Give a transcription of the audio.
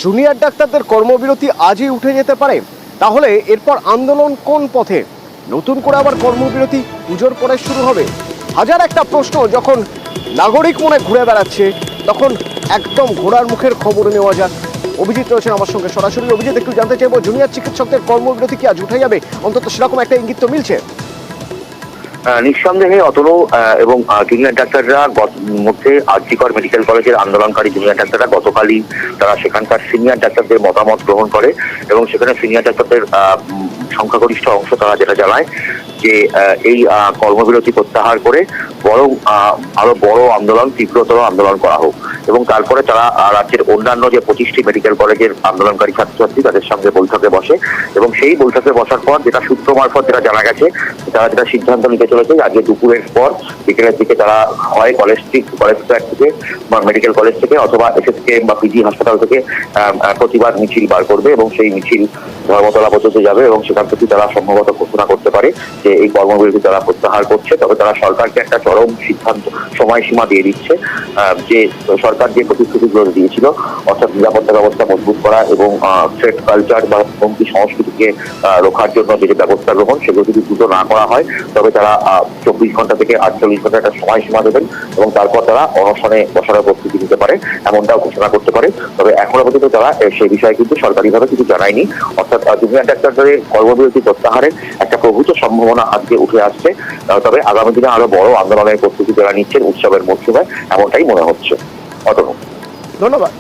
Junior ডাক্তারদের কর্মবিরতি আজই উঠে যেতে পারে, তাহলে এরপর আন্দোলন কোন পথে? নতুন করে আবার কর্মবিরতি পুজোর পরে শুরু হবে? হাজার একটা প্রশ্ন যখন নাগরিক মনে ঘুরে বেড়াচ্ছে, তখন একদম ঘোড়ার মুখের খবর নেওয়া যাক। অভিজিৎ রয়েছেন আমার সঙ্গে সরাসরি। অভিজিৎ, একটু জানতে চাইবো, জুনিয়র চিকিৎসকদের কর্মবিরতি কি আজ উঠে যাবে? অন্তত সেরকম একটা ইঙ্গিত তো মিলছে। নিঃসন্দেহে অতনু এবং জুনিয়র ডাক্তাররা মধ্যে আরজিকর মেডিকেল কলেজের আন্দোলনকারী জুনিয়র ডাক্তাররা গতকালই তারা সেখানকার সিনিয়র ডাক্তারদের মতামত গ্রহণ করে এবং সেখানে সিনিয়র ডাক্তারদের সংখ্যাগরিষ্ঠ অংশ তারা যেটা জানায় যে এই কর্মবিরতি প্রত্যাহার করে বরং আরো বড় আন্দোলন, তীব্রতর আন্দোলন করা হোক এবং তারপরে তারা রাজ্যের অন্যান্য যে 25টি মেডিকেল কলেজের আন্দোলনকারী ছাত্রছাত্রী তাদের সঙ্গে বৈঠকে বসে এবং সেই বৈঠকে বসার পর যেটা সূত্র মারফত যেটা জানা গেছে, তারা যেটা সিদ্ধান্ত নিতে চলেছে আজকে দুপুরের পর বিকেলের দিকে তারা হয় কলেজ ট্র্যাক থেকে বা মেডিকেল কলেজ থেকে অথবা এসএসকেএম বা পিজি হাসপাতাল থেকে প্রতিবাদ মিছিল বার করবে এবং সেই মিছিল ধর্মতলা পর্যন্ত যাবে এবং সেখান থেকে তারা সম্ভবত ঘোষণা করতে পারে যে এই কর্মবিরতি তারা প্রত্যাহার করছে। তবে তারা সরকারকে একটা চরম সিদ্ধান্ত সময়সীমা দিয়ে দিচ্ছে যে সরকার যে প্রতিশ্রুতিগুলো দিয়েছিল, অর্থাৎ নিরাপত্তা ব্যবস্থা মজবুত করা এবং থ্রেড কালচার বা হুমকি সংস্কৃতিকে রক্ষার জন্য যে ব্যবস্থা গ্রহণ, সেগুলো যদি দ্রুত না করা হয় তবে তারা 24 ঘন্টা থেকে 48 ঘন্টা একটা সময়সীমা দেবেন এবং তারপর তারা অনশনে বসার প্রস্তুতি নিতে পারে, এমনটাও ঘোষণা করতে পারে। তবে এখনো পর্যন্ত তারা সেই বিষয়ে কিন্তু সরকারিভাবে কিছু জানায়নি। অর্থাৎ জুনিয়র ডাক্তারদের কর্মবিরতি প্রত্যাহারের একটা প্রভূত সম্ভাবনা আজকে উঠে আসছে। তবে আগামী দিনে আরো বড় আন্দোলনের প্রস্তুতি যারা নিচ্ছেন উৎসবের মরশুমে, এমনটাই মনে হচ্ছে। অতনু, ধন্যবাদ।